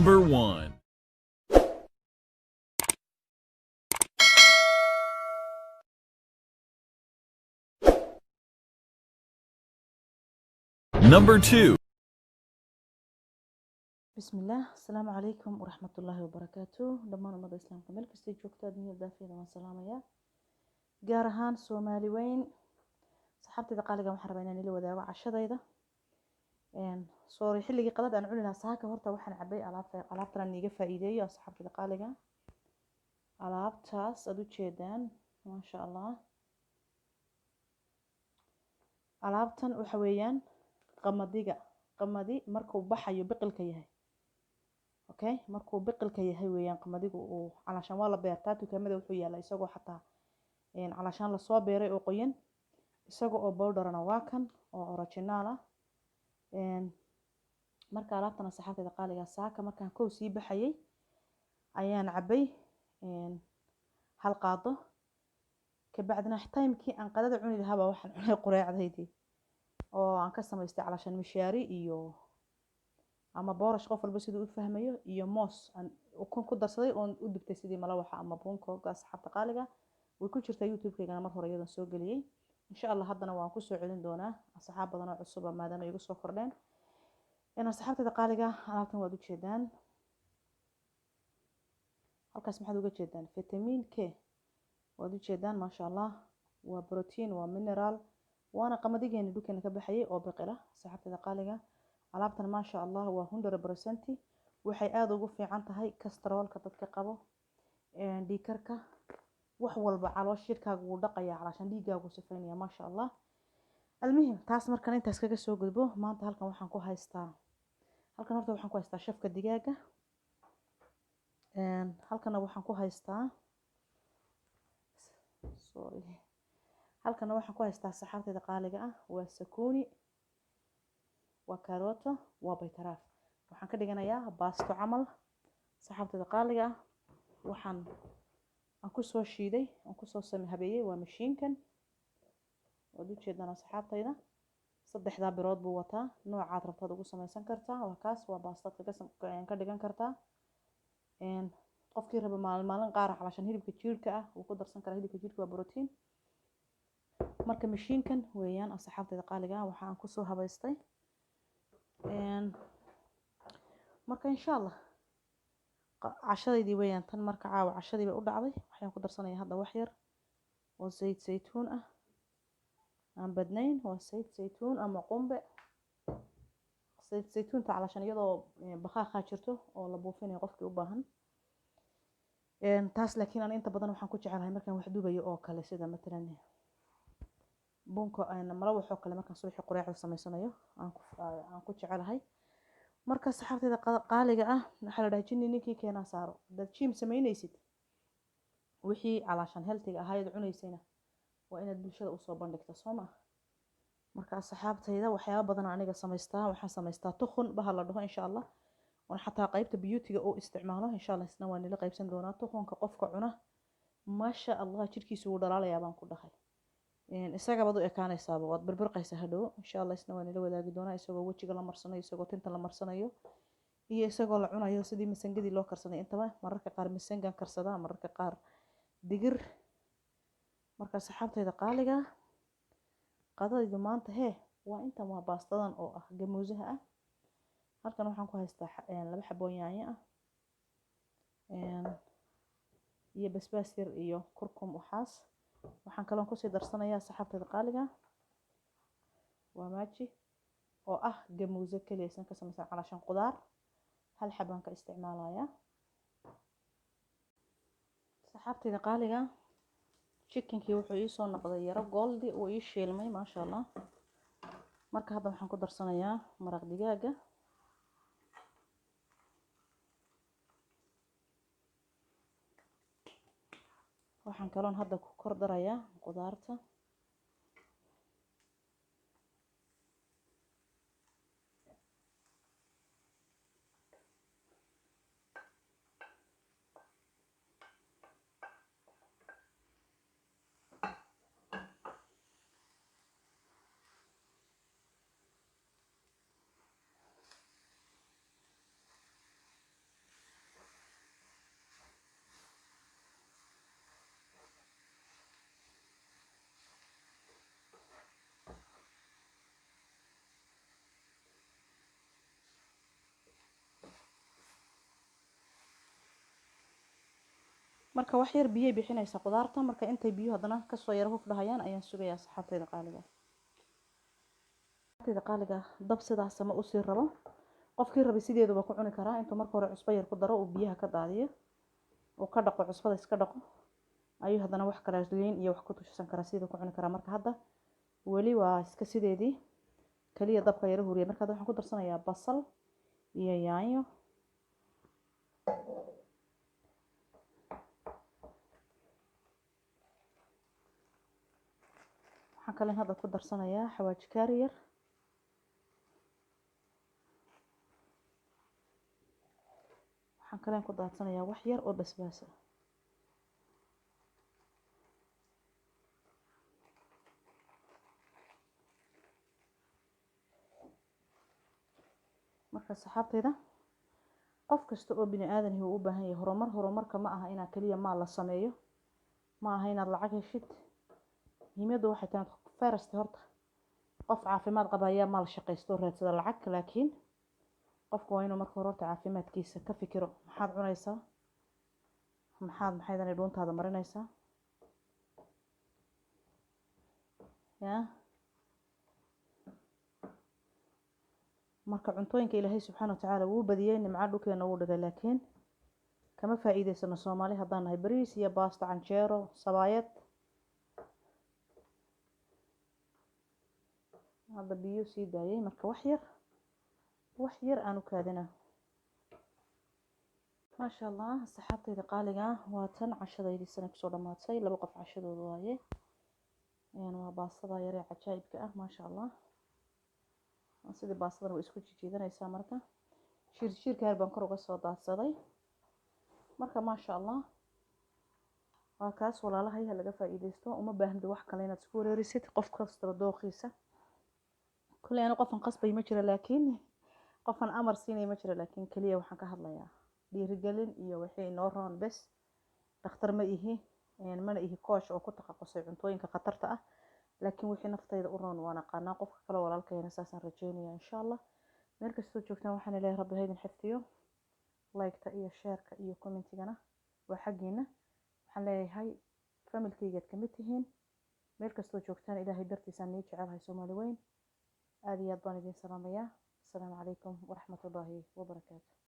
Number 1. Number 2. بسم الله السلام عليكم ورحمة الله وبركاته دمان أمد إسلام كمل كستي جوكتا دنيا دافية دمان سلامية جارهان سومالي وين صحابتي دقالقة محربين أني لو داوع عشدايدا سوري حلقي قلد أن علنا ساكا هورتا وحن عبي ألابتنا نيجا فايدية صحابتي دقالقة ألابتاس أدو تشيدان ما شاء الله ألابتن وحويان قمدي مركو بحيو بقل كيهي اوكي markuu biqilka yahay weeyaan qamadigu uu calashan waa la beertaa dukaamada wuxuu yaalaa isagoo xataa calashan la soo beeray oo qoyan isagoo oo powderna waa kan oo original ah marka alaabtana saxaafada qaaliga saaka markaan koow sii baxayay ayaan cabay hal qaado ka bacdina timekii aan qadada cuni lahaa waxaan cunay quraacdaydii oo aan ka samaystay calashan mishaari iyo ama boorash qof walba sidoo u fahmayo iyo moos aan ku darsaday oo u dibtay sidii malawaxa ama bunko asxaabta qaaliga way ku jirtaa youtube-kayga mar hore iyadan soo galiyay insha Allah haddana waan ku soo celin doonaa asxaab badan oo cusub maadaama ay igu soo kordheen asxaabta qaaliga alaabtan waad u jeedaan halkaas maxaad uga jeedaan vitamin K waad u jeedaan ma sha Allah waa protein waa mineral waana qamadigeena dhulkeena ka baxayay oo biqila asxaabta qaaliga alaabtan ma sha Allah waa 100% waxay aad ugu fiican tahay kastroolka dadka qabo dhiikarka wax walba caloosh shirkaaga uu dhaqaya calashan dhiigaagu sifeynaya ma sha Allah almuhim taas markan intaas kaga soo gudbo maanta halkan horta waxaan ku haystaa shafka digaaga halkana waxaan ku haystaa saxaabteeda qaaliga ah waa sakuuni waa karooto waa baytaraaf waxaan ka dhiganayaa baasto camal saxaabteeda qaaliga ah waxaan ku soo shiiday aan ku soo habeeyay waa mashiinkan waad u jeedaan saxaabtayda saddexda birood buu wataa noocaad rabtaad ugu samaysan kartaa waa kaas waa baastad ka dhigan kartaa qofkii raba maalin qaar calashan hilibka jiirka ah uu ku darsan karaa hilibka jiirka waa protein marka mashiinkan weeyaan saxaabtayda qaaliga ah waxaan ku soo habaystay marka insha Allah cashadaydii weeyaan tan marka caawa cashadii bay u dhacday waxaan ku darsanayaa hadda wax yar oo saytuun ah aan badnayn waa saytuun ama qumbe saytuunta calashan iyadoo bakhaaqaa jirto oo la buufinayo qofkii u baahan taas laakiin aan inta badan waxaan ku jecelahay markaan wax dubayo oo kale sida matalan bunko malawax oo kale markaan subaxii quraacda samaysanayo aan ku jecelahay marka saxaabteeda qaaliga ah waxa la dhahay jinni ninkii keena saaro dad jim sameynaysid wixii calashan healthiga ahayd cunaysayna waa inaad bulshada u soo bandhigto Soomaa marka saxaabteeda waxyaabo badan aniga waxaan samaystaa tukhun baha la dhaho insha Allah waan xataa qaybta beauty-ga oo isticmaalo insha Allah isna waan ila qaybsan doonaa tukhunka qofka cuna ma sha Allah jirkiisu uu dhalaalayaa baan ku dhahay isaga bad u ekaanaysaa waad barbarqaysaa hadhow insha Allah isna waan ila wadaagi doonaa isagoo wajiga la marsanayo isagoo tinta la marsanayo iyo isagoo la cunayo sidii masangadii loo karsaday intaba mararka qaar masangan karsada mararka qaar digir marka saxaabtayda qaaliga qadadaydu maanta waa intan waa baastadan oo ah gamuusaha ah halkan waxaan ku haystaa laba xabo yaanyo ah iyo basbaas yar iyo kurkum waxaas waxaan kaloo ku sii darsanayaa saxaabteeda qaaliga waa maaji oo ah gamuuso kaliya san ka samaysan calashan qudaar hal xabaan ka isticmaalayaa saxaabteeda qaaliga chickenkii wuxuu ii soo noqday yaro goldi uu ii shiilmay ma sha Allah marka hadda waxaan ku darsanayaa maraq digaaga waxaan kaloo hadda ku kor darayaa qudaarta marka wax yar biyo bixinaysa qudaarta marka intay biyo hadana ka soo yar huf dhahayaan ayaan sugayaa saxaabtayda qaaliga dab sidaas ma u sii rabo qofkii rabay sideeduba ku cuni karaa intuu marka hore cusbo yar ku daro uu biyaha ka daadiyo oo ka dhaqo cusbada iska dhaqo ayuu hadana wax kala liin iyo wax ku tushan karaa sidoo ku cuni karaa marka hadda weli waa iska sideedii kaliya dabka yar huriyay marka waxaan ku darsanayaa basal iyo yaanyo waxaan kale hadda ku darsanayaa xawaaji kaariyar waxaan kale ku daadsanayaa wax yar oo basbaas ah marka saxaabtayda qof kasta oo bini aadan ah uu u baahan yahay horumarka ma aha inaa kaliya maal la sameeyo ma aha inaad lacag heshid muhiimadu waxay tahay first horta qof caafimaad qaba ayaa maal shaqaysto raadsada lacag laakiin qofku waa inuu marka hore caafimaadkiisa ka fikiro maxaad cunaysaa maxaydan dhuuntaada marinaysaa marka cuntooyinka ilaahay subxaanahu wa tacaala wuu badiyay nimco dhulkeena wuu dhigay laakiin kama faa'iideysano Soomaali haddaan nahay bariis iyo baasto canjeero sabaayad hadda biyo sii daayay marka wax yar aan u kaadina maasha Allah saxaabtayda qaaliga waa tan cashadaydii sana kusoo dhamaatay laba qof cashadooda waaye waa baastada yar ee cajaa'ibka ah maasha Allah sidii baastadan way isku jiidanaysaa marka shiirka yar baan kor uga soo daadsaday marka maasha Allah waa kaas walaalahay laga faa'iideysto uma baahna wax kale inaad isku wareerisid qof kasta dooqiisa kulli ana qofan qasbay ma jira laakiin qofan amar siinay ma jira laakiin kaliya waxaan ka hadlayaa dhiirigelin iyo wixii noo roon bes dhakhtar ma ihi mana ihi coach oo ku taqasusay cuntooyinka khatarta ah laakiin wixii naftayda u roon waan aqaanaa qofka kale walaalkayna saasaan rajeynayaa insha Allah meel kastoo joogtaan waxaan ilaahay rabbi haydin xifdiyo like-ta iyo share-ka iyo comment-igana waa xaqiina waxaan leeyahay family-kayga ka mid tihiin meel kastoo joogtaan ilaahay dartiisa aan jecelahay Soomaali weyn aad iyo aad baan idin salaamayaa assalaamu calaykum waraxmatullaahi wabarakaatuh